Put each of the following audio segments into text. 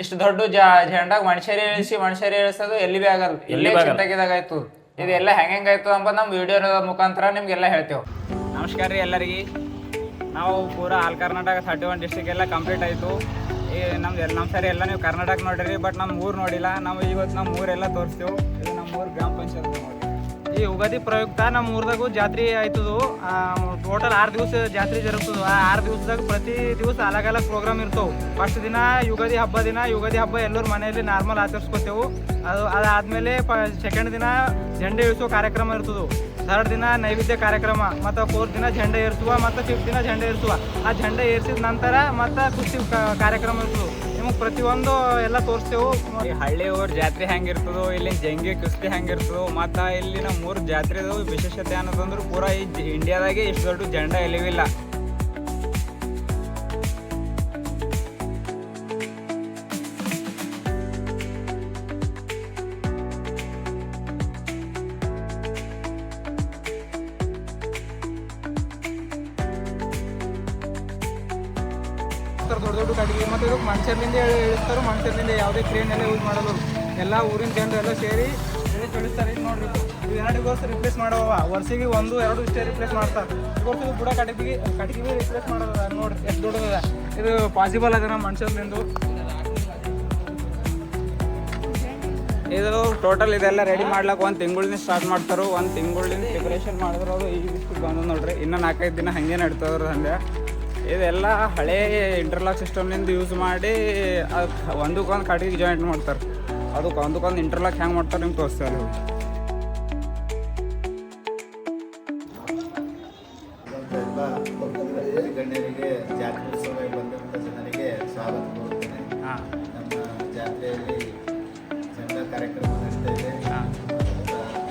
ಇಷ್ಟು ದೊಡ್ಡ ಜೆಂಡಾಗ ಮನುಷ್ಯರೇ ಇಳಿಸೋದು ಎಲ್ಲಿ ಭೀ ಆಗಲ್ಲ, ಇಲ್ಲೇ ಚಿಂತಾಗಿದಾಗಾಯ್ತು. ಇದೆಲ್ಲ ಹೆಂಗಾಯ್ತು ಅಂಬದು ನಮ್ಮ ವಿಡಿಯೋದ ಮುಖಾಂತರ ನಿಮ್ಗೆಲ್ಲ ಹೇಳ್ತೇವೆ. ನಮಸ್ಕಾರ ರೀ ಎಲ್ಲರಿಗೆ. ನಾವು ಪೂರಾ ಆಲ್ ಕರ್ನಾಟಕ 31 ಡಿಸ್ಟ್ರಿಕ್ಟ್ ಎಲ್ಲ ಕಂಪ್ಲೀಟ್ ಆಯಿತು. ಈ ನಮ್ಮ ಸರಿ ಎಲ್ಲ ನೀವು ಕರ್ನಾಟಕ ನೋಡಿರಿ, ಬಟ್ ನಮ್ಮ ಊರು ನೋಡಿಲ್ಲ. ನಾವು ಇವತ್ತು ನಮ್ಮ ಊರೆಲ್ಲ ತೋರಿಸ್ತೇವೆ. ಇದು ನಮ್ಮ ಊರು ಗ್ರಾಮ ಪಂಚಾಯತ್ ನೋಡಿ. ಈ ಯುಗಾದಿ ಪ್ರಯುಕ್ತ ನಮ್ಮ ಊರದಾಗೂ ಜಾತ್ರೆ ಆಯ್ತದು. ಟೋಟಲ್ 6 ದಿವಸ ಜಾತ್ರೆ ಜರುಗ್ತದೆ. ಆ 6 ದಿವಸದಾಗ ಪ್ರತಿ ದಿವಸ ಅಲಗ್ ಅಲಗ್ ಪ್ರೋಗ್ರಾಮ್ ಇರ್ತವೆ. ಫಸ್ಟ್ ದಿನ ಯುಗಾದಿ ಹಬ್ಬ ಎಲ್ಲರೂ ಮನೆಯಲ್ಲಿ ನಾರ್ಮಲ್ ಆಚರಿಸ್ಕೊತೇವೆ. ಅದಾದಮೇಲೆ ಸೆಕೆಂಡ್ ದಿನ ಜೆಂಡೆ ಇಳಿಸೋ ಕಾರ್ಯಕ್ರಮ ಇರ್ತದೆ. ಥರ್ಡ್ ದಿನ ನೈವೇದ್ಯ ಕಾರ್ಯಕ್ರಮ, ಮತ್ತು 4th ದಿನ ಝಂಡೆ ಏರಿಸುವ, ಮತ್ತು 5th ದಿನ ಝಂಡೆ ಏರಿಸುವ. ಆ ಝಂಡೆ ಏರಿಸಿದ ನಂತರ ಮತ್ತು ಕುಸ್ತಿ ಕಾರ್ಯಕ್ರಮ ಇರ್ತದೆ. ನಿಮಗೆ ಪ್ರತಿಯೊಂದು ಎಲ್ಲ ತೋರಿಸ್ತೇವೆ. ಈ ಹಳ್ಳಿ ಊರು ಜಾತ್ರೆ ಹೆಂಗಿರ್ತದೋ, ಇಲ್ಲಿ ಜಂಗಿ ಕುಸ್ತಿ ಹೆಂಗಿರ್ತದೋ, ಮತ್ತು ಇಲ್ಲಿ ನಮ್ಮ ಊರು ಜಾತ್ರೆದು ವಿಶೇಷತೆ ಅನ್ನೋದಂದ್ರೆ ಪೂರಾ ಈ ಇಂಡಿಯಾದಾಗೆ ಇಷ್ಟು ದೊಡ್ಡ ಜೆಂಡ ಎಲ್ಲಿವಿಲ್ಲ. ದೊಡ್ಡ ದೊಡ್ಡ ಕಡೆಗೆ ಮತ್ತು ಇದಕ್ಕೆ ಮನುಷ್ಯರಿಂದ ಇಳಿಸ್ತಾರೆ. ಮನುಷ್ಯರಿಂದ ಯಾವುದೇ ಕ್ರೇನ್ ಎಲ್ಲ ಯೂಸ್ ಮಾಡಲ್ಲ. ಎಲ್ಲ ಊರಿನ ಜನರು ಎಲ್ಲ ಸೇರಿ ಇಳಿಸ್ತಾರೆ. ಇದು ನೋಡ್ರಿ, ಇದು 2 ವರ್ಷ ರಿಪ್ಲೇಸ್ ಮಾಡೋವ. ವರ್ಷಿಗೆ 1-2 ಇಷ್ಟೇ ರಿಪ್ಲೇಸ್ ಮಾಡ್ತಾರೆ. ಇವತ್ತು ಬುಡ ಕಟ್ಟಿಗೆ ರಿಪ್ಲೇಸ್ ಮಾಡೋದ. ನೋಡ್ರಿ ಎಷ್ಟು ದೊಡ್ಡದ. ಇದು ಪಾಸಿಬಲ್ ಅದ ನಮ್ಮ ಮನುಷ್ಯರಿಂದ. ಇದು ಟೋಟಲ್ ಇದೆಲ್ಲ ರೆಡಿ ಮಾಡ್ಲಿಕ್ಕೆ 1 ತಿಂಗಳಿಂದ ಸ್ಟಾರ್ಟ್ ಮಾಡ್ತಾರೆ. 1 ತಿಂಗಳಿಂದ ಪ್ರಿಪ್ರೇಷನ್ ಮಾಡಿದ್ರು. ಅದು ಈಗ ಇಷ್ಟು ಬಂದು ನೋಡ್ರಿ. ಇನ್ನೂ 4-5 ದಿನ ಹಾಗೆ ನಡ್ತವ್ರು ಹಂಗೆ. ಇದೆಲ್ಲ ಹಳೇ ಇಂಟರ್ಲಾಕ್ ಸಿಸ್ಟಮ್ನಿಂದ ಯೂಸ್ ಮಾಡಿ ಒಂದಕ್ಕೊಂದು ಕಡೆಗೆ ಜಾಯಿಂಟ್ ಮಾಡ್ತಾರೆ. ಅದಕ್ಕೆ ಒಂದಕ್ಕೊಂದು ಇಂಟರ್ಲಾಕ್ ಹೆಂಗೆ ಮಾಡ್ತಾರೆ ನಿಮ್ಗೆ ತೋರಿಸ್ತಾರೆ. ಗಣ್ಯರಿಗೆ ಜಾತ್ರೋತ್ಸವ ಬಂದಂಥ ಜನರಿಗೆ ಸ್ವಾಗತ ಕೋರುತ್ತೇನೆ. ನಮ್ಮ ಜಾತ್ರೆಯಲ್ಲಿ ಜೆಂಡಾ ಕಾರ್ಯಕ್ರಮ ನಡೀತಾ ಇದೆ.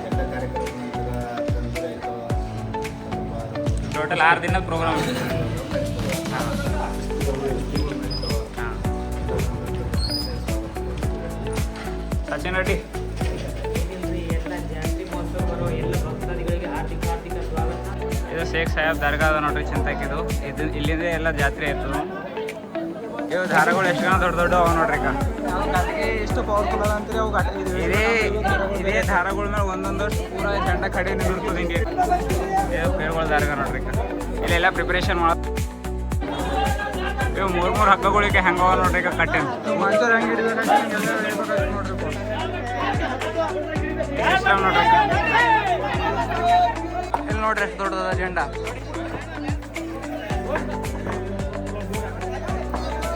ಜೆಂಡಾ ಕಾರ್ಯಕ್ರಮ ನಂತರ ತಂದೂರ ಆಯಿತು. ಟೋಟಲ್ 6 ದಿನದ ಪ್ರೋಗ್ರಾಮ್ ಇದೆ. ಸಚಿನ್ ರೆಡ್ಡಿ ಇದು ಶೇಖ್ ಸಾಹೇಬ್ ದರ್ಗಾ ಅದ ನೋಡ್ರಿ, ಚಿಂತಾಕಿದು. ಇಲ್ಲಿಂದ ಎಲ್ಲ ಜಾತ್ರೆ ಆಯ್ತು. ಇವು ದಾರಗಳು ಎಷ್ಟು ದೊಡ್ಡ ಅವ ನೋಡ್ರಿ. ಎಷ್ಟು ಪವರ್ಫುಲ್ ಅದ ಅಂತೀರಿ ಅವು. ಇದೇ ದಾರಗಳ ಮೇಲೆ ಒಂದೊಂದಷ್ಟು ಪೂರ ಜೆಂಡ ಕಡೆ ನಿಲ್ಲಿರ್ತದೆ. ಹಿಂಗೆ ಪೇರ್ಗಳ ದಾರಗ ನೋಡ್ರಿ. ಇಲ್ಲೆಲ್ಲ ಪ್ರಿಪ್ರೇಷನ್ ಮಾಡ. ಇವು 3 ಹಗ್ಗಗಳಿಗೆ ಹೆಂಗವ ನೋಡ್ರಿ ಕಟ್ಟೆ. ಮನುಷ್ಯರು ಹೆಂಗೆ ಹಿಡಿದಾರೆ ನೋಡ್ರಿ. ಸಿಸ್ಟಮ್ ನೋಡ್ರಿ. ಇಲ್ಲಿ ನೋಡ್ರಿ ಎಷ್ಟು ದೊಡ್ಡದ ಜೆಂಡ.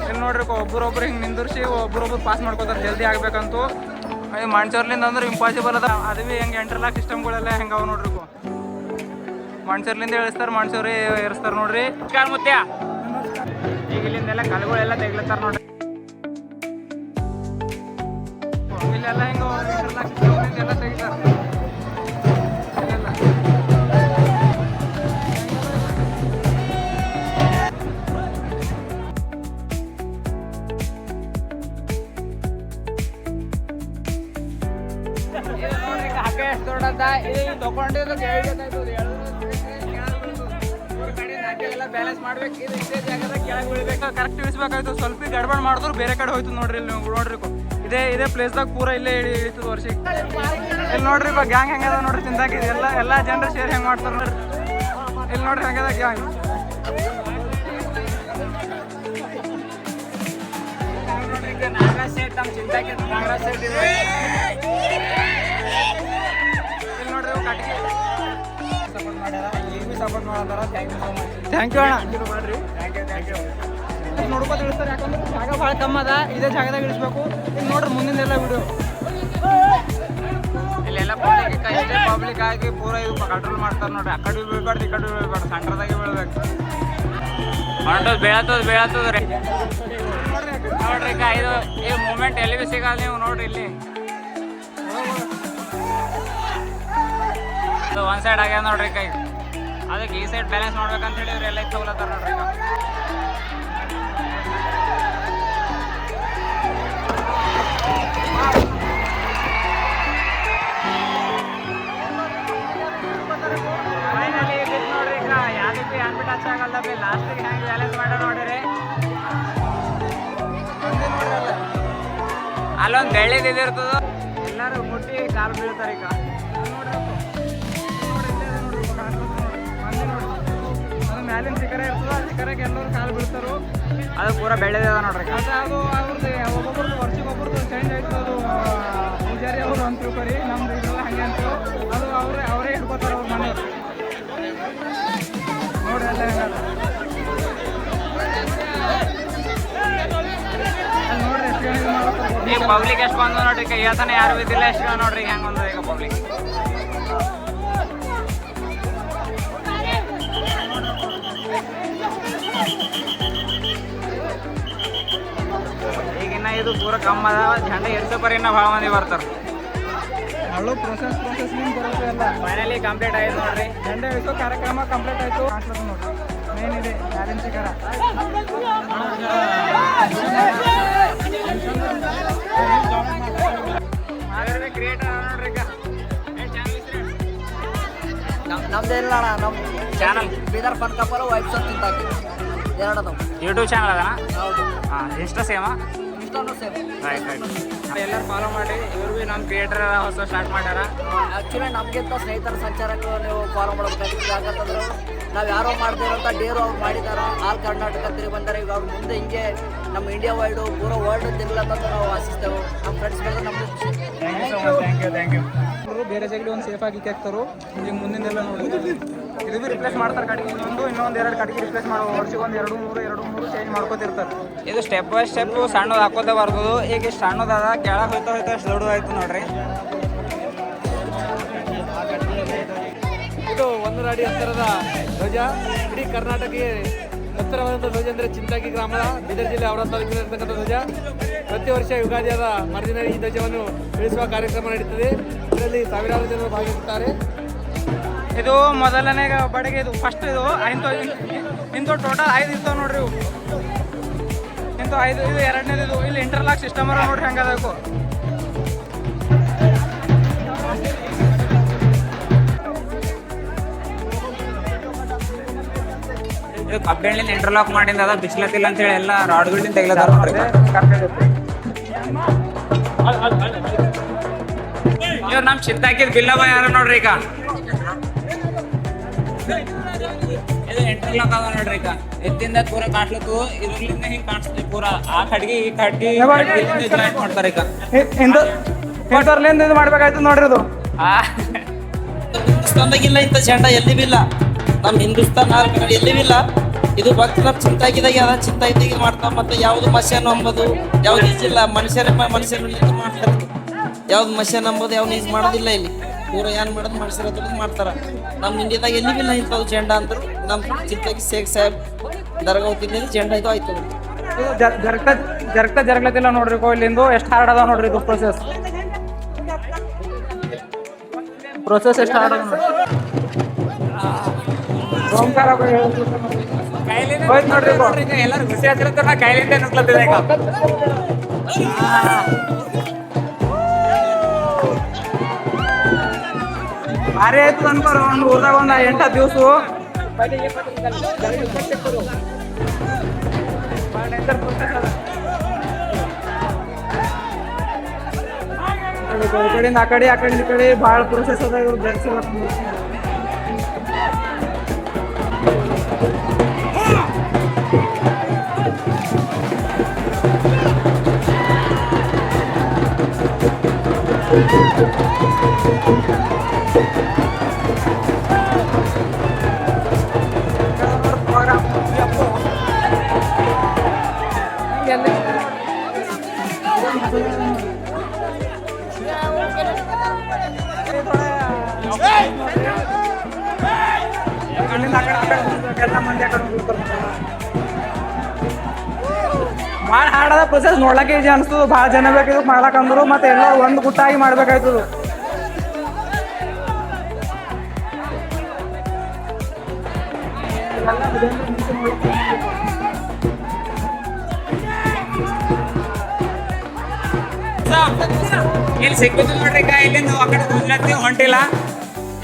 ಇಲ್ಲಿ ನೋಡ್ರಿ ಒಬ್ಬರೊಬ್ರು ಹಿಂಗೆ ನಿಂದಿರ್ಸಿ ಒಬ್ಬರೊಬ್ರು ಪಾಸ್ ಮಾಡ್ಕೋತಾರೆ ಜಲ್ದಿ ಆಗ್ಬೇಕಂತೂ. ಮನುಷ್ಯರ್ಲಿಂದ ಅಂದ್ರೆ ಇಂಪಾಸಿಬಲ್ ಅದ. ಅದು ಭೀ ಹೆಂಗೆ ಇಂಟರ್ಲಾಕ್ ಸಿಸ್ಟಮ್ಗಳೆಲ್ಲ ಹೆಂಗವ ನೋಡ್ರಿ. ಮನುಷ್ಯರ್ಲಿಂದ ಇಳಿಸ್ತಾರೆ, ಮನುಷ್ಯರು ಏರಿಸ್ತಾರೆ ನೋಡ್ರಿ. ಮುತ್ಯ ಈಗ ಇಲ್ಲಿಂದೆಲ್ಲ ಕಲ್ಗಳೆಲ್ಲ ತೆಗ್ಲತ್ತಾರ ನೋಡ್ರಿ. ಇಲ್ಲೆಲ್ಲ ಹಿಂಗ ಇಂಟರ್ಲಾಕ್ ಸಿಸ್ಟಮ್ ಎಲ್ಲ ತೆಗಿತಾರೆ. ಹಗ್ಗ ಎಷ್ಟು ದೊಡ್ಡದ. ಇದು ತಗೊಂಡಿದ್ದು ಬ್ಯಾಲೆನ್ಸ್ ಮಾಡ್ಬೇಕು. ಇದು ಇದೇ ಜಾಗದಾಗ ಕೆಳಗೆ ಬೀಳ್ಬೇಕು. ಕರೆಕ್ಟ್ ಇಳಿಸ್ಬೇಕಾಯ್ತು. ಸ್ವಲ್ಪ ಗಡ್ಬಡ್ ಮಾಡಿದ್ರು ಬೇರೆ ಕಡೆ ಹೋಯ್ತು ನೋಡ್ರಿ. ಇಲ್ಲಿ ನೀವು ನೋಡ್ರಿ ಇದೇ ಪ್ಲೇಸ್ದಾಗ ಪೂರ ಇಲ್ಲೇ ಇಳಿತದ ವರ್ಷಕ್ಕೆ. ಇಲ್ಲಿ ನೋಡ್ರಿ ಗ್ಯಾಂಗ್ ಹೆಂಗದ ನೋಡ್ರಿ. ಚಿಂತಾಕಿದೆ ಎಲ್ಲ ಜನರು ಶೇರ್ ಹೆಂಗೆ ಮಾಡ್ತಾರೆ ನೋಡ್ರಿ. ಇಲ್ಲಿ ನೋಡ್ರಿ ಹೆಂಗದ ಗ್ಯಾಂಗ್. ನಾಗರಾಜ್ ಸೇಟ್ ನಮ್ಮ ಚಿಂತಾಕಿದ ನಾಗರಾಜ್ ಸೇಟ್ ಇದೆ. ಇಲ್ಲಿ ನೋಡ್ರಿ ಕಟ್ಟಿಗೆ ಸಪೋರ್ಟ್ ಮಾಡ್ಯಾರ. ಈಗ ಭೀ ಸಪೋರ್ಟ್ ಮಾಡತ್ತಾರ. ಥ್ಯಾಂಕ್ ಯು ಅಣ್ಣ. ಮಾಡ್ರಿ. Thank you. ನೋಡ್ಬೋದು ಇಳಿಸ್ತಾರೆ. ಯಾಕಂದ್ರೆ ಜಾಗ ಭಾಳ ಕಮ್ಮಿ ಅದ. ಇದೇ ಜಾಗದಾಗ ಇಳಿಸ್ಬೇಕು. ಈಗ ನೋಡ್ರಿ ಮುಂದಿನ ವಿಡಿಯೋ. ಇಲ್ಲೆಲ್ಲ ಪಬ್ಲಿಕ್ ಆಗಿ ಪೂರ ಇದು ಕಂಟ್ರೋಲ್ ಮಾಡ್ತಾರೆ ನೋಡ್ರಿ. ಆ ಕಡೆ ಬೀಳ್ಬಾರ್ದು, ಈ ಕಡೆ ಬೀಳ್ಬಾರ್ದು, ಸೆಂಟ್ರದಾಗೆ ಬೀಳ್ಬೇಕು. ಹೊರಟೋದು ಬೇಳತ್ತದ ರೀ ನೋಡ್ರಿ. ಇದು ಈ ಮೂಮೆಂಟ್ ಎಲ್ಲಿ ಭೀ ಸಿಗಲ್ಲ. ನೀವು ನೋಡ್ರಿ ಇಲ್ಲಿ ಒಂದು ಸೈಡ್ ಆಗ್ಯಾದ ನೋಡ್ರಿ. ಕೈ ಅದಕ್ಕೆ ಈ ಸೈಡ್ ಬ್ಯಾಲೆನ್ಸ್ ಮಾಡ್ಬೇಕಂತ ಹೇಳಿ ಇವ್ರು ಎಲ್ಲ ತಗೊಳತ್ತಾರ ನೋಡ್ರಿ. ಟಚ್ ಆಗಲ್ಲ. ಲಾಸ್ಟಿಗೆ ಹೆಂಗೆ ಬ್ಯಾಲೆನ್ಸ್ ಮಾಡ ನೋಡಿರಿ. ಅಲ್ಲೊಂದು ಬೆಳ್ಳಿದ ಇದಿರ್ತದ ಎಲ್ಲರೂ ಮುಟ್ಟಿ ಕಾಲು ಬೀಳ್ತಾರೆ ಈಗ ಅದು ಮ್ಯಾಲಿನ ಶಿಖರ ಇರ್ತದೆ ಆ ಶಿಖರಕ್ಕೆ ಎಲ್ಲರೂ ಕಾಲು ಬೀಳ್ತಾರೋ ಅದು ಪೂರ ಬೆಳೆದ ನೋಡ್ರಿ ಅದು ಅವ್ರದ್ದು ಒಬ್ಬೊಬ್ರದ್ದು ವರ್ಷಕ್ಕೊಬ್ಬರದ್ದು ಚೇಂಜ್ ಆಯ್ತು ಅದು ಪೂಜಾರಿ ಅವರು ಅಂತ ತಿಳ್ಕೊರಿ ನಮ್ದು ಇದೆಲ್ಲ ಹಂಗೆ ಅಂತ ಅದು ಅವರೇ ಹಿಡ್ಕೋತಾರೆ ಅವ್ರ ಮನೆಯವರು ನೋಡ್ರಿ ಎಲ್ಲ ಹೆಂಗ ಈಗ ಪಬ್ಲಿಕ್ ಎಷ್ಟು ಬಂದು ನೋಡ್ರಿ ಈಗ ಹೇಳ್ತಾನೆ ಯಾರು ಇದ್ದಿಲ್ಲ ಎಷ್ಟು ನೋಡ್ರಿ ಹೆಂಗೆ ಬಂದ ಈಗ ಪಬ್ಲಿಕ್ ಈಗಿನ್ನ ಇದು ಪೂರ ಕಮ್ಮ ಅದ ಝಂಡ ಎರ್ಸೋ ಪರಿನ ಭಾಳ ಮಂದಿ ಬರ್ತಾರೆ ಹಳ್ಳು ಪ್ರೊಸೆಸ್ ಬರುತ್ತೆ ಎಲ್ಲ ಫೈನಲಿ ಕಂಪ್ಲೀಟ್ ಆಯ್ತು ನೋಡ್ರಿ ಝಂಡ ಇಳಿಸೋ ಕಾರ್ಯಕ್ರಮ ಕಂಪ್ಲೀಟ್ ಆಯ್ತು ನೋಡ್ರಿ ಮೇನ್ ಇದೆ ಯಾರಿನ ಶಿಖರ ಕ್ರಿಯೇಟರ್ ನೋಡ್ರಿ ಈಗ ನಮ್ದೇನಿಲ್ಲ ಅಣ್ಣ ನಮ್ಮ ಚಾನಲ್ ಬೀದರ್ ಫನ್ ಕಪ್ಪಲು ವೈಬ್ಸ್ ಅಂತ ತಿಂತಾಕಿ ಎರಡು ಅದಾವ ಯೂಟ್ಯೂಬ್ ಚಾನಲ್ ಅದಣ್ಣ ಹೌದು ಹಾಂ ಇಷ್ಟ ಸೇಮಾ ಇಷ್ಟನೂ ಸೇಮ್ ರೈಟ್ ಎಲ್ಲರೂ ಫಾಲೋ ಮಾಡಿ ಇವ್ರು ಭೀ ನಮ್ಮ ಕ್ರಿಯೇಟರ್ ಹೊಸ ಸ್ಟಾರ್ಟ್ ಮಾಡ್ಯಾರ ಆ್ಯಕ್ಚುಲಿ ನಮಗಿಂತ ಸ್ನೇಹಿತರ ಸಂಚಾರಕ್ಕೆ ನೀವು ಫಾಲೋ ಮಾಡ್ಬೇಕಾಗಿತ್ತು ಯಾಕಂತಂದ್ರೆ ನಾವು ಯಾರೋ ಮಾಡ್ದಿರೋಂಥ ಡೇರು ಅವ್ರು ಮಾಡಿದಾರ ಆಲ್ ಕರ್ನಾಟಕ ತಿರುಗಿ ಬಂದಾರೆ ಈಗ ಅವ್ರು ಮುಂದೆ ಹಿಂಗೆ ನಮ್ಮ ಇಂಡಿಯಾ ವೈಡು ಪೂರ ವರ್ಲ್ಡ್ ತಿರ್ಲಂತ ನಾವು ಆಶಿಸ್ತೇವೆ ನಮ್ಮ ಫ್ರೆಂಡ್ಸ್ ಬೆಳೆದ್ರೆ ನಮ್ಗೆ ಖುಷಿ ಥ್ಯಾಂಕ್ ಯು ಬೇರೆ ಜಾಗಲಿ ಒಂದು ಸೇಫ್ ಆಗಿ ಹಾಕ್ತಾರೋ ಈಗ ಮುಂದಿನೆಲ್ಲ ನೋಡಿ ಇದು ಭೀ ರಿಪ್ಲೇಸ್ ಮಾಡ್ತಾರೆ ಕಡೆಗೆ ಇನ್ನೊಂದು ಎರಡು ಕಡೆಗೆ ರಿಪ್ಲೇಸ್ ಮಾಡೋ ವರ್ಷಕ್ಕೆ ಒಂದು ಎರಡು ಮೂರು ಚೇಂಜ್ ಮಾಡ್ಕೋತಿರ್ತಾರೆ ಇದು ಸ್ಟೆಪ್ ಬೈ ಸ್ಟೆಪ್ ಸಣ್ಣದು ಹಾಕೋದೇ ಬರ್ತದೆ ಈಗ ಇಷ್ಟು ಸಣ್ಣದಾದ ಕೆಳಗೆ ಹೋಯ್ತಾ ಅಷ್ಟು ದೊಡ್ಡದಾಯ್ತು ನೋಡ್ರಿ ಇದು ಒಂದು ನಾಡಿ ಎತ್ತರದ ಧ್ವಜ ಇಡೀ ಕರ್ನಾಟಕಕ್ಕೆ ಎತ್ತರವಾದಂಥ ಧ್ವಜ ಅಂದರೆ ಚಿಂತಾಗಿ ಗ್ರಾಮದ ಬೀದರ್ ಜಿಲ್ಲೆ ಅವರ ತಾಲೂಕಿನಲ್ಲಿರ್ತಕ್ಕಂಥ ಧ್ವಜ ಪ್ರತಿ ವರ್ಷ ಯುಗಾದಿಯಾದ ಮರುದಿನ ಈ ಧ್ವಜವನ್ನು ಇಳಿಸುವ ಕಾರ್ಯಕ್ರಮ ನಡೀತದೆ ಇದರಲ್ಲಿ ಸಾವಿರಾರು ಜನರು ಭಾಗವಹಿಸುತ್ತಾರೆ ಇದು ಮೊದಲನೇ ಬಡಿಗೆ ಇದು ಫಸ್ಟ್ ಇದು ಇಂಥ ಟೋಟಲ್ 5 ಇರ್ತಾವೆ ನೋಡ್ರಿ ಇವು ಇಂಥ 5 ಇದು ಎರಡನೇದು ಇದು ಇಲ್ಲಿ ಇಂಟರ್ಲಾಕ್ ಸಿಸ್ಟಮ್ ಅರ ನೋಡ್ರಿ ಹೆಂಗದಕ್ಕೂ ಇದು ಕಬ್ಬಿಣದಿಂದ ಇಂಟರ್ಲಾಕ್ ಮಾಡಿಂದ ಅದ ಬಿಚ್ಲತ್ತಿಲ್ಲ ಅಂತೇಳಿ ಎಲ್ಲ ರಾಡ್ಗಳಿಂದ ತೆಗಿಲತ್ತಾರ ನೋಡ್ರಿ ಇವ್ರು ನಮ್ಮ ಚಿತ್ತಾಕಿದ ಬಿಲ್ಲವ ಯಾರು ನೋಡ್ರಿ ಈಗ ಇದು ಇಂಟರ್ಲಾಕ್ ಅದ ನೋಡ್ರಿ ಈಗ ಎತ್ತಿಂದ ಪೂರ ಕಾಣ್ಲತ್ತು ಇದ್ರಲಿಂದ ಹಿಂಗ್ ಕಾಣಿಸ್ತದೆ ಪೂರ ಆ ಕಡ್ಗಿ ಈ ಕಡ್ಗಿ ಜಾಯಿಂಟ್ ಮಾಡ್ತಾರೆ ಈಗ ಇಂಟರ್ಲಿಂದ ಇದು ಮಾಡ್ಬೇಕಾಯ್ತು ನೋಡ್ರಿ ಇದು ಹಿಂದೂಸ್ತಾನ್ದಾಗಿಲ್ಲ ಇಂಥ ಜೆಂಡ ಎಲ್ಲಿ ಬಿಲ್ಲ ನಮ್ಮ ಹಿಂದೂಸ್ತಾನ್ ಎಲ್ಲಿ ಬಿಲ್ಲ ಇದು ಭಕ್ತ ನಮ್ಮ ಚಿಂತಾಗಿದಾಗ ಅದ ಚಿಂತಾಗಿದಾಗ ಮಾಡ್ತಾವ ಮತ್ತೆ ಯಾವ್ದು ಮಷನ್ ಅಂಬೋದು ಯಾವ್ದು ಈಜಿಲ್ಲ ಮನುಷ್ಯರಲ್ಲಿ ಮಾಡ್ತಾರೆ ಯಾವ್ದು ಮಷನ್ ಅಂಬೋದು ಯಾವ್ದು ಯೂಸ್ ಮಾಡೋದಿಲ್ಲ ಇಲ್ಲಿ ಪೂರ ಏನ್ ಮಾಡೋದು ಮನುಷ್ಯರ ಮಾಡ್ತಾರ ನಮ್ಮ ಇಂಡಿಯಾದಾಗ ಎಲ್ಲಿ ಬಿಲ್ಲ ಇಂಥವು ಜೆಂಡ ಅಂದ್ರು ನಮ್ಮ ಚಿಂತಾಗಿ ಶೇಖ್ ಸಾಹೇಬ್ ದರ್ಗಾ ಹೋಗ್ತಿದ್ದಲ್ಲಿ ಜೆಂಡ ಇದು ಆಯ್ತು ಜರಗ್ಲತ್ತಿಲ್ಲ ನೋಡ್ರಿ ಇಲ್ಲಿಂದು ಎಷ್ಟು ಹಾರ್ಡ್ ಅದ ನೋಡ್ರಿ ಇದು ಪ್ರೊಸೆಸ್ ಎಷ್ಟು ಹಾರ್ಡ್ ಅದ ನೋಡ್ರಿ ಎಲ್ಲರೂ ಖುಷಿ ಹಚ್ಚಿರತ್ತ ನಾ ಕೈಲಿಂದ ನುಗ್ಲತ್ತಿದೆ ಈಗ ಭಾರಿ ಆಯ್ತು ಅನ್ಕೋರು ಒಂದು ಊರಾಗ ಒಂದು 8 ದಿವಸ ಈ ಕಡೆಯಿಂದ ಆ ಕಡೆ ಈ ಕಡೆ ಭಾಳ ಪ್ರೊಸೆಸ್ ಅದ ಇವ್ರು ಬೆಳೆಸಿಲ್ಲ ಭಾಳ ಹಾರ್ಡ್ ಅದ ಪ್ರೊಸೆಸ್ ನೋಡ್ಲಕ್ಕೆ ಈಜಿ ಅನಿಸ್ತದೆ ಭಾಳ ಜನ ಬೇಕಿದ್ದು ಮಾಡ್ಲಕ್ಕಂದ್ರು ಮತ್ತೆ ಎಲ್ಲ ಒಂದು ಗುಟ್ಟಾಗಿ ಮಾಡ್ಬೇಕಾಯ್ತದು ಇಲ್ಲಿ ಸಿಕ್ಕುದು ನೋಡ್ರಿ ಇಲ್ಲಿಂದ ಆ ಕಡೆ ಗುಂಜಲತ್ತಿ ಹೊಂಟಿಲ್ಲ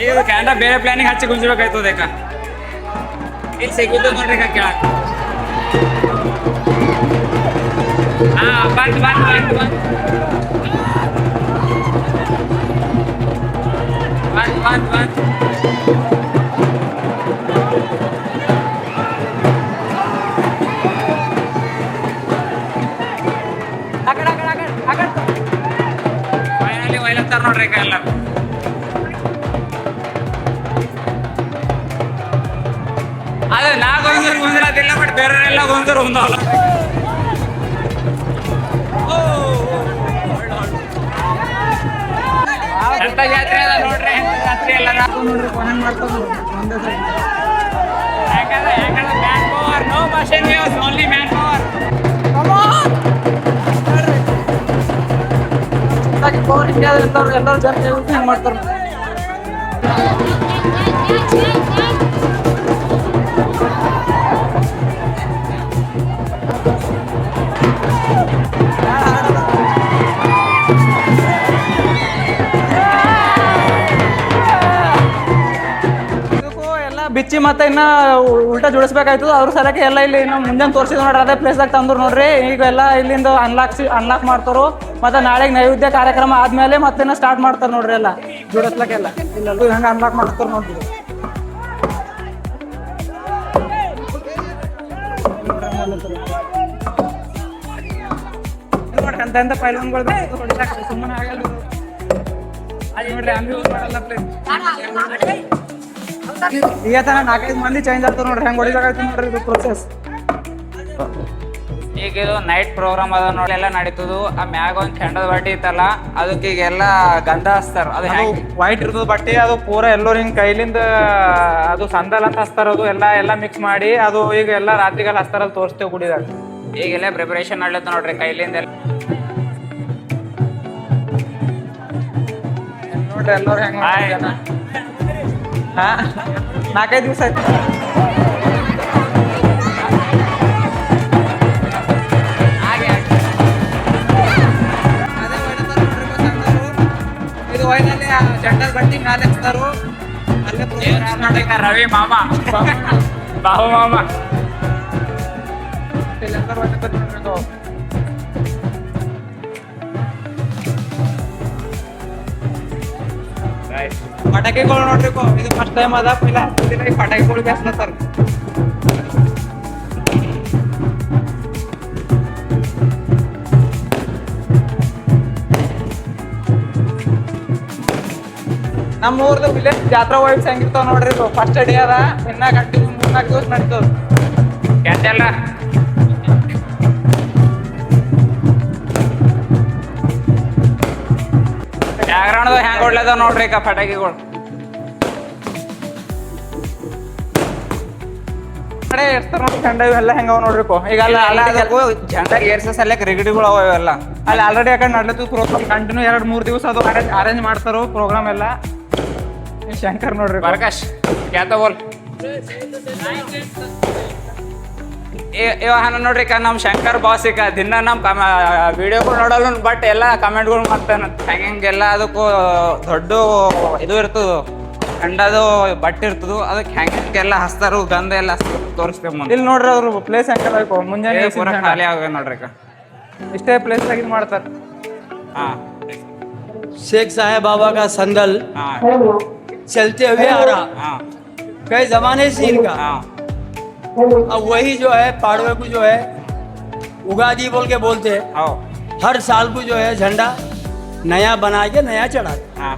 ಈಗ ಕ್ಯಾನ್ರಾ ಬೇರೆ ಪ್ಲಾನಿಗೆ ಹಚ್ಚಿ ಗುಂಜಬೇಕಾಯ್ತದ ಇಲ್ಲಿ ಸಿಕ್ಕುದು ನೋಡ್ರಿ ಕೇಳಕ್ ಫೈನಲಿ ಒಯ್ಲತ್ತಾರ ನೋಡ್ರಿ ಈಗ ಎಲ್ಲ. ಅದೇ ನಾ ಗೊಂದೂರು ಗುಂದಿರೋದಿಲ್ಲ, ಬಟ್ ಬೇರೆಯವರೆಲ್ಲ ಗೊಂದೂರು ಹೊಂದಲ್ಲ. ಎಂತ ಜಾತ್ರೆ ಅದ ನೋಡ್ರಿ, ಜಾತ್ರೆ ಎಲ್ಲ ನೋಡ್ರಿ ಕೊನೆಗೆ ಮಾಡ್ತಾರೆ ಒಂದೇ ಸರಿ. ಯಾಕಂದ್ರೆ man power, no machine use, only man power. ಎಲ್ಲರೂ ಜಾತ್ರೆ ಹೆಂಗೆ ಮಾಡ್ತಾರೆ. ಬಿಚ್ಚಿ ಮತ್ತೆ ಇನ್ನ ಉಲ್ಟಾ ಜೋಡಿಸ್ಬೇಕಾಯ್ತು. ಅದ್ರ ಸಲಕ್ಕೆ ಎಲ್ಲ ಇಲ್ಲಿ ನಾವು ಮುಂಜಾನೆ ತೋರಿಸಿದ್ ನೋಡ್ರಿ, ಅದೇ ಪ್ಲೇಸ್ದಾಗ ತಂದ್ರು ನೋಡ್ರಿ. ಈಗ ಎಲ್ಲ ಇಲ್ಲಿಂದ ಅನ್ಲಾಕ್ ಮಾಡ್ತಾರೋ. ಮತ್ತೆ ನಾಳೆಗೆ ನೈವೇದ್ಯ ಕಾರ್ಯಕ್ರಮ ಆದ್ಮೇಲೆ ಮತ್ತೆ ಸ್ಟಾರ್ಟ್ ಮಾಡ್ತಾರೆ ನೋಡ್ರಿ ಎಲ್ಲ ಜೋಡಿಸ್ಲಕ್ಕೆಲ್ಲ. ಇಲ್ಲೆಲ್ಲೂ ಹೆಂಗೆ ಅನ್ಲಾಕ್ ಮಾಡ್ತಾರೆ ನೋಡ್ರಿ. ನೋಡ್ರಿ ಅಂತ ಪೈಲನ್ಗಳು ಸುಮ್ಮನೆ ಆಗಲ್ಲ ನೋಡ್ರಿ. ಹಂಗೆ ಮಾಡಲ್ಲ ಈಗ ತನ 4-5 ಮಂದಿ ಚೇಂಜ್ ಆಗ್ತಾರೆ ನೋಡ್ರಿ. ಹೆಂಗೆ ಹೊಡಿದಾಗೈತಿ ನೋಡ್ರಿ ಇದು ಪ್ರೊಸೆಸ್. ಈಗ ಇದು ನೈಟ್ ಪ್ರೋಗ್ರಾಮ್ ಅದ ನೋಡಿ, ಎಲ್ಲ ನಡೀತದು. ಆ ಮ್ಯಾಗ ಒಂದು ಕೆಂಡದ ಬಟ್ಟೆ ಇತ್ತಲ್ಲ, ಅದಕ್ಕೆ ಈಗೆಲ್ಲ ಗಂಧ ಹಚ್ತಾರ. ಅದು ವೈಟ್ ಇರ್ತದ ಬಟ್ಟೆ, ಅದು ಪೂರ ಎಲ್ಲರೂ ಹಿಂಗೆ ಕೈಲಿಂದ ಅದು ಸಂದಲ್ ಅಂತ ಹಚ್ತಾರ. ಅದು ಎಲ್ಲ ಮಿಕ್ಸ್ ಮಾಡಿ ಅದು ಈಗ ಎಲ್ಲ ರಾತ್ರಿಗೆಲ್ಲ ಹಚ್ತಾರ. ಅದು ತೋರಿಸ್ತೇವೆ ಗುಡಿದಾಗ. ಈಗೆಲ್ಲ ಪ್ರಿಪರೇಷನ್ ಮಾಡ್ಲತ್ತ ನೋಡ್ರಿ ಕೈಲಿಂದ ಎಲ್ಲ. ನೋಡ್ರಿ ಎಲ್ಲರೂ ಹೆಂಗೆ 4-5 ದಿವಸ ಆಯ್ತು. ಇದು ವೈನಲ್ಲಿ ಜಂಡಲ್ ಬಟ್ಟಿ ಮ್ಯಾಲೆ ಹಚ್ತಾರು. ಅಲ್ಲೇ ರವಿ ಮಾಮ ಬಾಬು ಮಾಮ ಪಟಾಕಿಗಳು ನೋಡ್ರಿ. ಇದು ಫಸ್ಟ್ ಟೈಮ್ ಅದ. ಪೈಲ ಪಟಾಕಿಗಳಿಗೆ ಹಚ್ಲತ್ತಾರ. ನಮ್ಮ ಊರ್ದು ವಿಲೇಜ್ ಜಾತ್ರಾ ವೈಬ್ಸ್ ಹೆಂಗಿರ್ತಾವ ನೋಡ್ರಿ. ಫಸ್ಟ್ ಡೇ ಅದ, ಇನ್ನ ಕಂಟಿನ್ಯೂ 3-4 ದಿವಸ ನಡೀತದ. ಎಲ್ಲ ಬ್ಯಾಕ್ಗ್ರೌಂಡ್ ಹೆಂಗ್ ಹೊಡ್ಲದ ನೋಡ್ರಿ ಈಗ ಪಟಾಕಿಗಳು. ಎಷ್ಟಾರ ನೋಡಿ ಚಂಡ ಇವೆಲ್ಲ ಹೆಂಗವ ನೋಡ್ರಿ. ಈಗ ಜಂಡ ಏರ್ಸ ಸಲಕ್ಕೆ ರಿಗಡಿಗಳು ಅವ ಇವೆಲ್ಲ. ಅಲ್ಲಿ ಆಲ್ರೆಡಿ ಯಾಕಂದ್ರೆ ನಡ್ಲತ್ತು ಪ್ರೋಗ್ರಾಮ್ ಕಂಟಿನ್ಯೂ 2-3 ದಿವಸ ಅದು ಅರೇಂಜ್ ಮಾಡ್ತಾರೋ ಪ್ರೋಗ್ರಾಮ್ ಎಲ್ಲ. ಶಂಕರ್ ನೋಡ್ರಿ ಪ್ರಕಾಶ್ ಕ್ಯಾತ ಬೋಲ್ ಇವಾಗ ನೋಡ್ರಿ ಈಗ ನಮ್ಮ ಶಂಕರ್ ಬಾಸ್ ಈಗ ದಿನ ನಮ್ಮ ವಿಡಿಯೋಗಳು ನೋಡಲ್ಲ, ಬಟ್ ಎಲ್ಲ ಕಮೆಂಟ್ಗಳು ಮಾಡ್ತಾನೆ. ಹೆಂಗೆಲ್ಲ ಅದಕ್ಕೂ ದೊಡ್ಡ ಇದು ಇರ್ತದ, ಕಂಡದು ಬಟ್ಟೆ ಇರ್ತದ, ಅದಕ್ಕೆ ಹೆಂಗೆಲ್ಲ ಹಸ್ತಾರು, ಗಂಧ ಎಲ್ಲ ತೋರಿಸ್ತೇವೆ ಮುಂದೆ. ಇಲ್ಲಿ ನೋಡ್ರಿ ಅವ್ರು ಪ್ಲೇಸ್ ಹೆಂಗೆ ಮುಂಜಾನೆ ಪೂರ ಖಾಲಿ ಆಗ ನೋಡ್ರಿ ಈಗ ಇಷ್ಟೇ ಪ್ಲೇಸ್ ಇದು ಮಾಡ್ತಾರೆ. ಹಾ शेख साहेब बाबा का संदल ಹಾ चलते हुए आ रहा ಹಾ कई जमाने से इनका। ಹಾ अब वही जो है पाड़वे को जो है उगादी बोल के बोलते हैं। ಹೌ हर साल को जो है झंडा नया बना के नया चढ़ाते। ಹಾ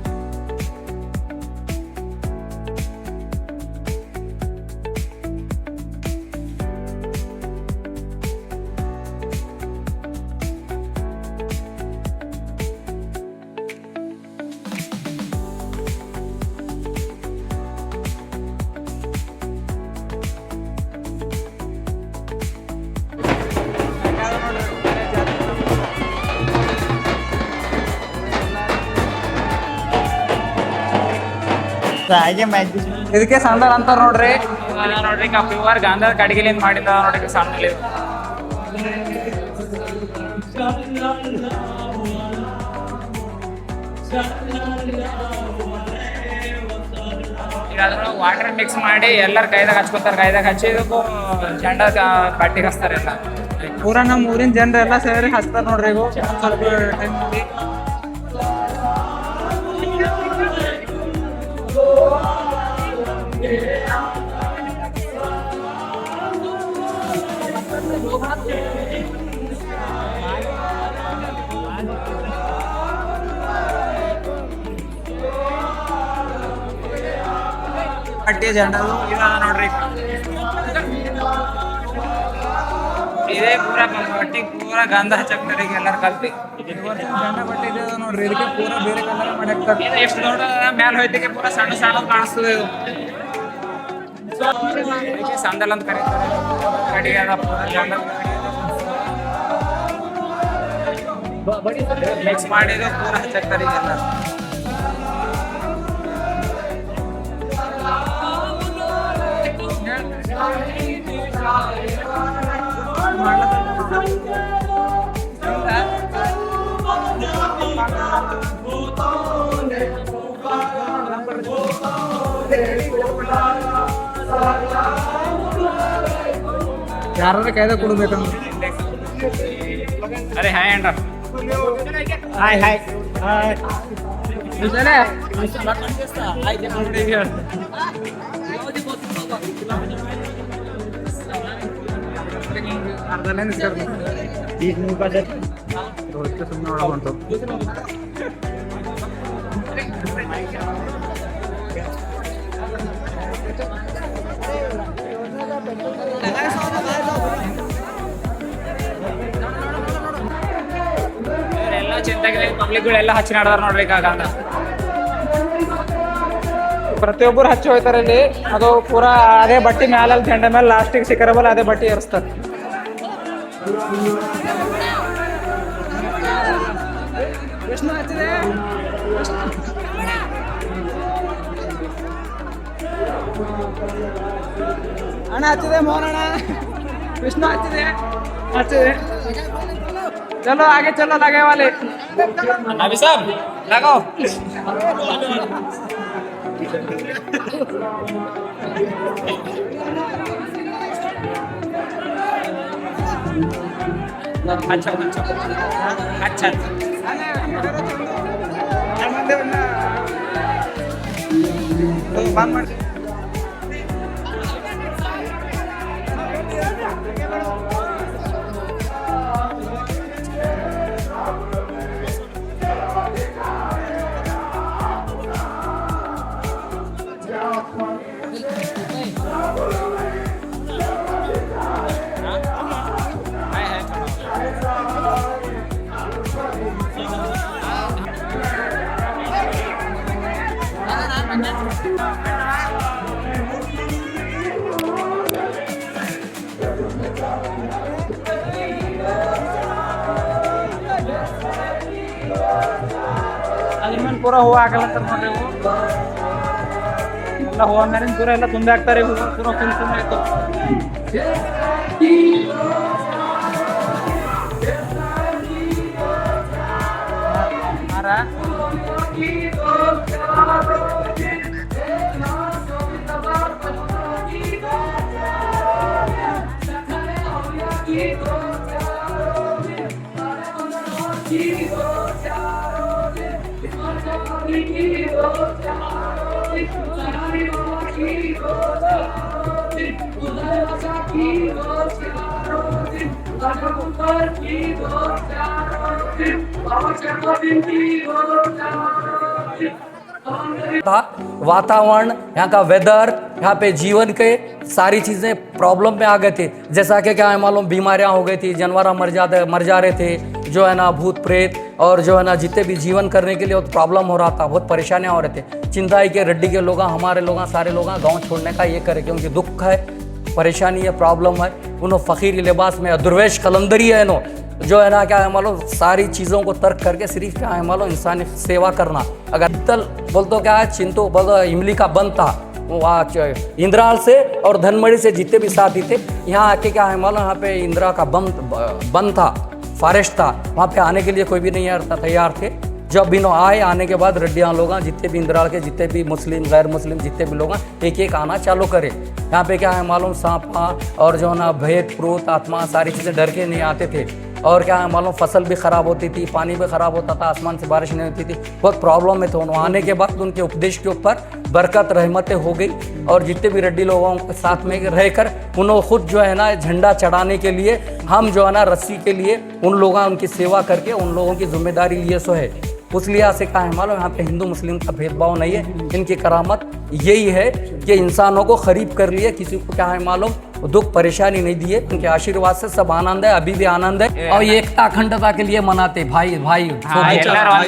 ಇದಕ್ಕೆ ಸಂದಲ್ ಅಂತಾರ ನೋಡ್ರಿ. ನೋಡ್ರಿ ಈಗ ಪ್ಯೂರ್ ಗಾಂಧದ ಕಡ್ಗಿಲಿಂದ ಮಾಡಿದ ನೋಡ್ರಿ ಸಣ್ಣ ಈಗ ಅದ್ರೊಳಗೆ ವಾಟರ್ ಮಿಕ್ಸ್ ಮಾಡಿ ಎಲ್ಲರ ಕೈದಾಗ ಹಚ್ಕೊತಾರ. ಕೈದಾಗ ಹಚ್ಚಿ ಇದಕ್ಕೂ ಜಂಡ ಕಟ್ಟಿಗೆ ಹಚ್ತಾರೆ ಎಲ್ಲ. ಪೂರಾ ನಮ್ಮ ಊರಿನ ಜನರೆಲ್ಲ ಸೇರಿ ಹಚ್ತಾರ ನೋಡ್ರಿ ಈಗ ಸ್ವಲ್ಪ ಟೈಮಲ್ಲಿ. ಪಟ್ಟಿ ಜೆಂಡದು ಇದಾದ ನೋಡ್ರಿ. ಇದೇ ಪೂರಾ ಬಟ್ಟಿ ಪೂರಾ ಗಂಧ ಹಚ್ಚಕ್ತಾರೆ ಈಗ ಎಲ್ಲರೂ ಕಲ್ತಿ. ಜೆಂಡ ಬಟ್ಟೆ ಇದೆ ನೋಡ್ರಿ, ಇದಕ್ಕೆ ಪೂರಾ ಬೇರೆ ಕಲರ್ ಮಾಡಾಕ್ತಾರೆ. ಎಷ್ಟು ದೊಡ್ಡ ಮ್ಯಾಲ ಹೋಯ್ತಿಗೆ ಪೂರಾ ಸಣ್ಣ ಸಣ್ಣ ಕಾಣಿಸ್ತದೆ ಇದು. ಇದಕ್ಕೆ ಸಂದಲ್ ಅಂತ ಕರೀತಾರೆ. ಕಡೆಗೆ ಅದ ಪೂರಾ ಜೆಂಡ ಮಿಕ್ಸ್ ಮಾಡಿದ್ದು ಪೂರಾ ಹಚ್ಚಕ್ತಾರೆ ಈಗೆಲ್ಲ. ಯಾರಾದ್ರೂ ಕಾಯ್ದೆ ಕೊಡ್ಬೇಕಂದ್ರೆ ಅರೆ ಹಾಯ್ ಅಂಡ್ರ ಹಾಯ್ ಹಾಯ್ ಹಾಯ್ ಅರ್ಧನೇ ಈಗ ನೀವು ಬಜೆಟ್ ಸುಮ್ಮನೆ ಒಳಗೊಂಡು ಎಲ್ಲ ಚಿಂತೆಗೆ ಪಬ್ಲಿಕ್ಗಳೆಲ್ಲ ಹಚ್ಚಿ ನಾಡ್ದಾರ ನೋಡ್ರಿ ಈಗ ಅಂತ. ಪ್ರತಿಯೊಬ್ಬರು ಹಚ್ಚಿ ಹೋಯ್ತಾರೆ ಇಲ್ಲಿ. ಅದು ಪೂರಾ ಅದೇ ಬಟ್ಟಿ ಮ್ಯಾಲಲ್ಲಿ ಜೆಂಡ ಮೇಲೆ ಲಾಸ್ಟಿಗೆ ಸಿಕ್ಕರಬಲ್ಲ ಅದೇ ಬಟ್ಟಿ ಏರಿಸ್ತಾರೆ. ಎಷ್ಟು ಹಚ್ಚಿದೆ ಅಣ್ಣ? ಹಚ್ಚಿದೆ ಮೋಹನ್ ಅಣ್ಣ, ವಿಷ್ಣು ಹಚ್ಚಿದೆ ಹಚ್ಚಿದೆ. चलो आगे चलो, लगे वाले अभी सब लगाओ. अच्छा अच्छा अच्छा बंद ಮಾಡಿ. ಅದ್ರ ಮೇಲೆ ಪೂರ ಹೂವು ಹಾಕಲತ್ತಾರ ನೋಡ್ರಿ. ಹೂವು ಎಲ್ಲ ಹೂವು ಮೇಲಿನ ಪೂರ ಎಲ್ಲ ತುಂಬಿ ಹಾಕ್ತಾರೆ. ಹೂವು ಪೂರ ಫುಲ್ ತುಂಬ ಆಯ್ತು. ಹಾರ था वातावरण, यहाँ का वेदर, यहाँ पे जीवन के सारी चीज़ें प्रॉब्लम में आ गए थे. जैसा कि क्या है मालूम, बीमारियाँ हो गई थी, जानवर मर जा रहे थे, जो है ना भूत प्रेत और जो है ना जितने भी जीवन करने के लिए बहुत प्रॉब्लम हो रहा था, बहुत परेशानियाँ हो रहे थे. चिंताई के रेड्डी के लोग, हमारे लोग, सारे लोग गाँव छोड़ने का ये करे क्योंकि दुख है, परेशानी है, प्रॉब्लम है. उन्होंने फ़कीर लिबास में दुर्वेश कलंदरी है नो, जो है ना क्या है मालूम, सारी चीज़ों को तर्क करके सिर्फ क्या है मालूम इंसानी सेवा करना. अगर तल बोल तो क्या है, चिंतो बोल तो इमली का बंद था वहाँ इंद्राल से और धनमड़ी से जितने भी साथी थे, यहाँ आके क्या है मालूम, यहाँ पे इंदिरा का बंद था, फॉरेस्ट था, वहाँ पे आने के लिए कोई भी नहीं तैयार थे. जब इन्हों आए, आने के बाद रड्डियाँ लोग जितने भी इंद्राल के जितने भी मुस्लिम गैर मुस्लिम जितने भी लोग हैं एक एक आना चालू करे। यहाँ पे क्या है मालूम, सांपा और जो है ना भूत प्रेत आत्मा सारी चीज़ें डर के नहीं आते थे। और क्या है मालूम, फसल भी ख़राब होती थी, पानी भी ख़राब होता था, आसमान से बारिश नहीं होती थी, बहुत प्रॉब्लम में थे। उन्होंने आने के बाद उनके उपदेश के ऊपर बरकत रहमतें हो गई और जितने भी रड्डी लोगों के साथ में रहकर उन्होंने खुद जो है ना झंडा चढ़ाने के लिए, हम जो है ना रस्सी के लिए उन लोगों उनकी सेवा करके उन लोगों की जिम्मेदारी लिए सो है। उस लिहाज से कहा है मालूम, यहाँ पे हिंदू मुस्लिम का भेदभाव नहीं है। इनकी करामत यही है कि इंसानों को खरीब कर लिए, किसी को क्या है मालूम दुख परेशानी नहीं दिए। उनके आशीर्वाद से सब आनंद है, अभी भी आनंद है। और ये एकता अखंडता के लिए मनाते भाई भाई भाईचारा,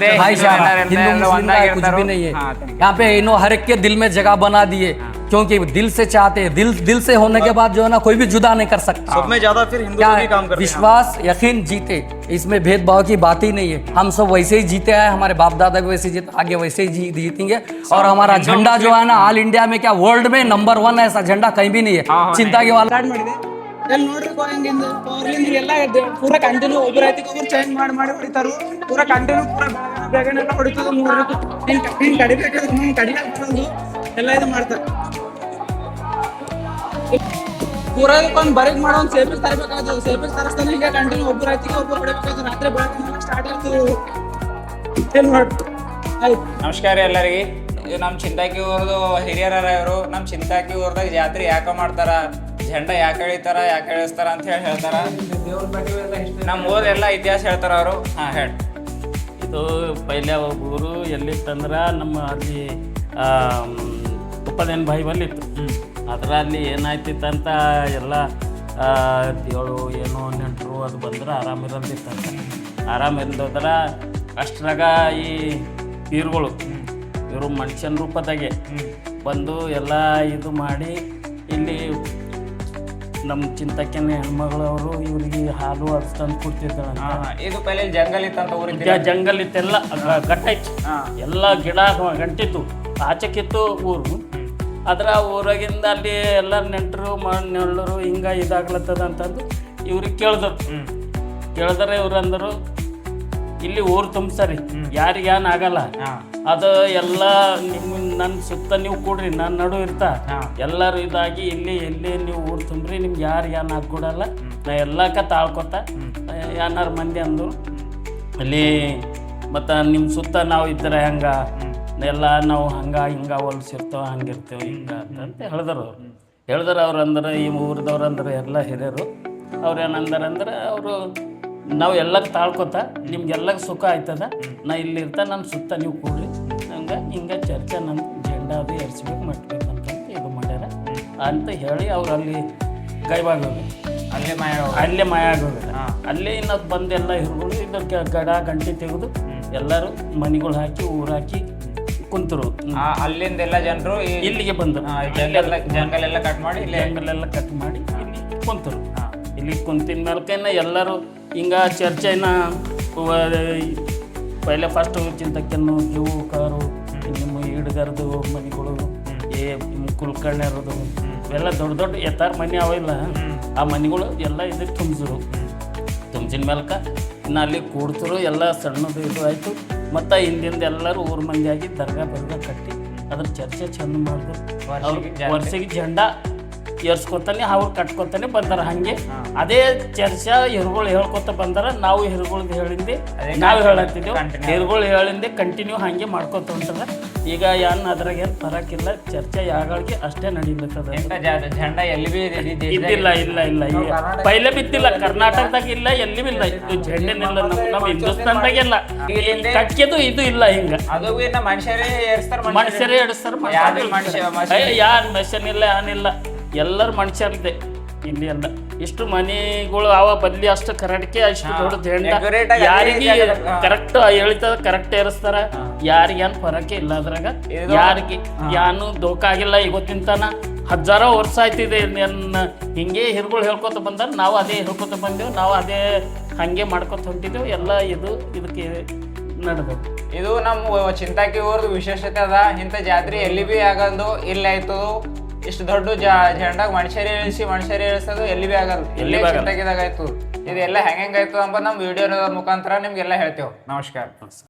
हिंदू मुस्लिम का कुछ भी नहीं है। यहाँ पे इन्होंने हर एक के दिल में जगह बना दिए, क्योंकि दिल से चाहते हैं, दिल से होने के बाद जो है ना कोई भी जुदा नहीं कर सकता। सब में ज्यादा फिर हिंदू ही काम करते हैं। विश्वास यकीन जीते, इसमें भेदभाव की बात ही नहीं है। हम सब वैसे ही जीते आए, हमारे बाप दादा भी वैसे जीते, आगे वैसे ही जीतेंगे। और हमारा झंडा जो है ना ऑल इंडिया में क्या वर्ल्ड में नंबर 1 है, ऐसा झंडा कहीं भी नहीं है। चिंता की वाला ನೋಡ್ರಿ ಪವರ್ಲಿಂದ ಎಲ್ಲ ಪೂರ ಕಂಟಿನ್ಯೂ ಒಬ್ಬರು ಐತಿ ಒಬ್ಬರು ಚೇಂಜ್ ಮಾಡಿ ಹೊಡಿತಾರು, ಪೂರ ಕಂಟಿನ್ಯೂ ಪೂರ ಬೇಗನೆಲ್ಲ ಹೊಡಿತದ ನೋಡ್ರಿ। ಹಿಂಗ್ ಕಡಿಬೇಕಾದ್ರೆ ಹಿಂಗ್ ಕಡಿಲಾಕ ಬರೋದು ಎಲ್ಲ ಇದು ಮಾಡ್ತಾರೆ। ಪೂರ ಒಂದು ಬರೀಕ್ ಮಾಡೋ ಒಂದು ಸೇಫಿಗೆ ತರಬೇಕಾದ್ರು, ಸೇಫಿಗೆ ತರಿಸ್ತಾನೆ ಹಿಂಗೆ ಕಂಟಿನ್ಯೂ ಒಬ್ಬರು ಐತಿ ಒಬ್ಬರು ಹೊಡಿಬೇಕಾದ್ರು ರಾತ್ರಿ ಬೆಳಗ್ಗೆ ಸ್ಟಾರ್ಟ್ ಆಗ್ತದೆ ನೋಡಿ ಆಯ್ತು। ನಮಸ್ಕಾರ ಎಲ್ಲರಿಗೆ। ಇದು ನಮ್ಮ ಚಿಂತಾಕಿ ಊರದು ಹಿರಿಯರ ಇವರು ನಮ್ಮ ಚಿಂತಾಕಿ ಊರದಾಗ ಜಾತ್ರೆ ಯಾಕೆ ಮಾಡ್ತಾರ, झंडा ಯಾಕೆ ಎಳಿತಾರ, ಯಾಕೆ ಇಳಿಸ್ತಾರ ಅಂತ ಹೇಳಿ ಹೇಳ್ತಾರ। ನಮ್ಮ ಊರೆಲ್ಲ ಇತಿಹಾಸ ಹೇಳ್ತಾರ ಅವರು। ಹಾಂ ಹೇಳಿ। ಇದು ಪೈಲೆ ಊರು ಎಲ್ಲಿತ್ತಂದ್ರೆ ನಮ್ಮ ಅಲ್ಲಿ ಉಪದೇನ್ ಬಾಯಿ ಬಲ್ಲಿತ್ತು। ಅದರಲ್ಲಿ ಏನಾಯ್ತಿತ್ತಂತ ಎಲ್ಲ ದೇವರು ಏನೋ ನೆಂಟರು ಅದು ಬಂದ್ರೆ ಆರಾಮಿರಂತಿತ್ತಂತ। ಆರಾಮಿರೋದ್ರ ಅಷ್ಟ್ರಾಗ ಈ ಪೀರ್ಗಳು ಇವರು ಮನುಷ್ಯನ ರೂಪದಾಗೆ ಬಂದು ಎಲ್ಲ ಇದು ಮಾಡಿ ಇಲ್ಲಿ ನಮ್ಮ ಚಿಂತಕ್ಕೇನೆ ಹೆಣ್ಮಗಳು ಅವರು ಇವರಿಗೆ ಹಾಲು ಅದು ತಂದು ಕೊಡ್ತಿದ್ದಾಳೆ। ಇದು ಪೈಲೆ ಜಂಗಲ್ ಇತ್ತಂತ ಊರಿಗೆ, ಜಂಗಲ್ ಇತ್ತೆಲ್ಲ ಗಟ್ಟೈತಿ, ಎಲ್ಲ ಗಿಡ ಗಂಟಿತ್ತು, ಆಚೆಕಿತ್ತು ಊರು। ಅದ್ರ ಊರಾಗಿಂದ ಅಲ್ಲಿ ಎಲ್ಲ ನೆಂಟರು ನೆಳ್ಳರು ಹಿಂಗೆ ಇದಾಗ್ಲತ್ತದ ಅಂತಂದು ಇವ್ರಿಗೆ ಕೇಳಿದ್ರೆ ಇವ್ರು ಅಂದರು ಇಲ್ಲಿ ಊರು ತುಂಬ್ಸರಿ, ಯಾರಿಗೆ ಏನಾಗಲ್ಲ, ಅದು ಎಲ್ಲ ನಿಮ್ಮ ನನ್ನ ಸುತ್ತ ನೀವು ಕೂಡ್ರಿ, ನನ್ನ ನಡು ಇರ್ತಾ ಎಲ್ಲರೂ ಇದಾಗಿ ಇಲ್ಲಿ ಎಲ್ಲಿ ನೀವು ಊರು ತುಂಬ್ರಿ, ನಿಮ್ಗೆ ಯಾರು ಏನ್ ಹಾಕೊಡಲ್ಲ, ನಾ ಎಲ್ಲಕ್ಕ ತಾಳ್ಕೊತ ಏನಾರು ಮಂದಿ ಅಂದರು ಅಲ್ಲಿ। ಮತ್ತು ನಿಮ್ಮ ಸುತ್ತ ನಾವು ಇದ್ರೆ ಹೆಂಗೆ ಎಲ್ಲ ನಾವು ಹಿಂಗೆ ಹೊಲ್ಸಿರ್ತೇವೆ, ಹಂಗಿರ್ತೇವೆ ಹಿಂಗೆ ಅಂತ ಹೇಳಿದ್ರು ಅವ್ರು ಅಂದ್ರೆ ಈ ಊರದವ್ರು ಅಂದ್ರೆ ಎಲ್ಲ ಹಿರಿಯರು ಅವ್ರು ಏನಂದ್ರೆ ಅವರು ನಾವು ಎಲ್ಲಕ್ಕೆ ತಾಳ್ಕೊತ ನಿಮ್ಗೆಲ್ಲ ಸುಖ ಆಯ್ತದ, ನಾ ಇಲ್ಲಿ ಇರ್ತಾ ನನ್ನ ಸುತ್ತ ನೀವು ಕೂಡ್ರಿ, ಹಿಂಗೆ ಚರ್ಚೆ ನನ್ನ ಜೆಂಡಾ ಅದು ಏರ್ಸ್ಬೇಕು ಮಾಡ್ಬೇಕಂತ ಇದು ಮಾಡ್ಯಾರ ಅಂತ ಹೇಳಿ ಅವ್ರು ಅಲ್ಲಿ ಗೈವಾಗಿ ಹೋಗ್ಯಾರ, ಅಲ್ಲೇ ಮಾಯ ಆಗೋಗ್ಯಾರ। ಅಲ್ಲೇ ಇನ್ನೊಂದು ಬಂದೆಲ್ಲ ಹಿರುಗಳು ಇದಕ್ಕೆ ಗಡ ಗಂಟೆ ತೆಗೆದು ಎಲ್ಲರೂ ಮನೆಗಳು ಹಾಕಿ ಊರು ಹಾಕಿ ಕುಂತರು। ಅಲ್ಲಿಂದ ಎಲ್ಲ ಜನರು ಇಲ್ಲಿಗೆ ಬಂದರು, ಜಂಗಲೆಲ್ಲ ಕಟ್ ಮಾಡಿ ಜಂಗಲೆಲ್ಲ ಕಟ್ ಮಾಡಿ ಇಲ್ಲಿ ಕುಂತರು। ಇಲ್ಲಿ ಕುಂತಿನ ಮೇಲ್ಕೇನ ಎಲ್ಲರೂ ಹಿಂಗೆ ಚರ್ಚೆನ ಪೈಲೆ ಫಸ್ಟ್ ಚಿಂತಕ್ಕನ್ನು ಇವು ಕಾರು ನಿಮ್ಮ ಹಿಡ್ಗರ್ದು ಮನೆಗಳು ಕುಲ್ಕರ್ಣ್ಯರದು ಇವೆಲ್ಲ ದೊಡ್ಡ ದೊಡ್ಡ ಎತ್ತಾರ ಮನೆ ಅವಿಲ್ಲ, ಆ ಮನೆಗಳು ಎಲ್ಲ ಇದಕ್ಕೆ ತುಂಬಿಸಿನ ಮೇಲ್ಕ ಇನ್ನು ಅಲ್ಲಿ ಕೂಡ್ತರು ಎಲ್ಲ ಸಣ್ಣದು ಇದು ಆಯಿತು। ಮತ್ತು ಹಿಂದಿಂದ ಎಲ್ಲರೂ ಊರು ಮಂದಿಯಾಗಿ ದರ್ಗಾ ಕಟ್ಟಿ ಅದ್ರ ಚರ್ಚೆ ಚಂದ ಮಾಡಿದ್ರು। ವರ್ಷಿಗೆ ಜೆಂಡಾ ಏರ್ಸ್ಕೊತಾನೆ ಅವ್ರು ಕಟ್ಕೊತಾನೆ ಬಂದಾರ। ಹಾಗೆ ಅದೇ ಚರ್ಚೆ ಹಿರುಗಳು ಹೇಳ್ಕೊತ ಬಂದಾರ, ನಾವು ಹಿರುಗಳ್ದು ಹೇಳಿಂದೆ ನಾವು ಹೇಳತ್ತಿದ್ದೇವೆ, ಹಿರುಗಳು ಹೇಳಿಂದೆ ಕಂಟಿನ್ಯೂ ಹಾಗೆ ಮಾಡ್ಕೊತ ಹೊಂಟಾರ। ಈಗ ಅದ್ರಾಗ ಏನು ಫರಕ್ಕಿಲ್ಲ, ಚರ್ಚೆ ಯಾಗಳಿಗೆ ಅಷ್ಟೇ ನಡೀತದ। झंडा ಎಲ್ಲಿ ಬಿ ಇಲ್ಲ ಪೈಲೆ ಬಿತ್ತಿಲ್ಲ, ಕರ್ನಾಟಕದಾಗ ಇಲ್ಲ, ಎಲ್ಲಿ ಇಲ್ಲ ಇದು झंडेನಿಲ್ಲ, ನಮ್ಮ ಹಿಂದೂಸ್ತಾನ್ದಾಗೆಲ್ಲ ಕಟ್ಕೆದು ಇದು ಇಲ್ಲ। ಹಿಂಗ ಅದು ಮನುಷ್ಯರೇ ಏಡಿಸ್ತಾರ, ಯಾರು ಮೆಷನ್ ಇಲ್ಲ ಏನಿಲ್ಲ, ಎಲ್ಲರೂ ಮನುಷ್ಯರದ್ದೇ ಇಲ್ಲಿ ಎಲ್ಲ। ಇಷ್ಟು ಮನೆಗಳು ಅವ ಬದ್ಲಿ ಅಷ್ಟು ಕರಡಿಕೆ ಅಷ್ಟು ದೊಡ್ಡ ಜೆಂಡಾ ಯಾರಿಗೆ ಕರೆಕ್ಟ್ ಹೇಳ್ತದ ಕರೆಕ್ಟ್ ಏರಿಸ್ತಾರ, ಯಾರಿಗೇನು ಫರಕೆ ಇಲ್ಲ ಅದ್ರಾಗ, ಯಾರಿಗೆ ಏನು ದೋಖ ಆಗಿಲ್ಲ। ಇವತ್ತಿನ ತನ 1000 ವರ್ಷ ಆಯ್ತಿದೆ ಹಿಂಗೆ ಹಿರುಗಳು ಹೇಳ್ಕೊತ ಬಂದಾರ, ನಾವು ಅದೇ ಹೇಳ್ಕೊತ ಬಂದೆವು, ನಾವು ಅದೇ ಹಂಗೆ ಮಾಡ್ಕೊತ ಹೊಂಟಿದ್ದೆವು, ಎಲ್ಲ ಇದಕ್ಕೆ ನಡೆದವು। ಇದು ನಮ್ಮ ಚಿಂತಾಕಿ ಊರದು ವಿಶೇಷತೆ ಅದ। ಇಂಥ ಜಾತ್ರೆ ಎಲ್ಲಿ ಬಿ ಆಗಲ್ದು, ಇಲ್ಲಾಯ್ತು ಇಷ್ಟು ದೊಡ್ಡ झंडाಗ ಮನುಷ್ಯರೇ ಇಳಿಸೋದು ಎಲ್ಲಿ ಬಿ ಆಗಲ್ಲ, ಎಲ್ಲಿ ಚಿಂತಾಕಿದಾಗ ಆಯ್ತು। ಇದೆಲ್ಲ ಹೆಂಗಾಯ್ತು ಅಂತ ನಮ್ಮ ವಿಡಿಯೋ ಮುಖಾಂತರ ನಿಮ್ಗೆಲ್ಲ ಹೇಳ್ತೇವೆ। ನಮಸ್ಕಾರ।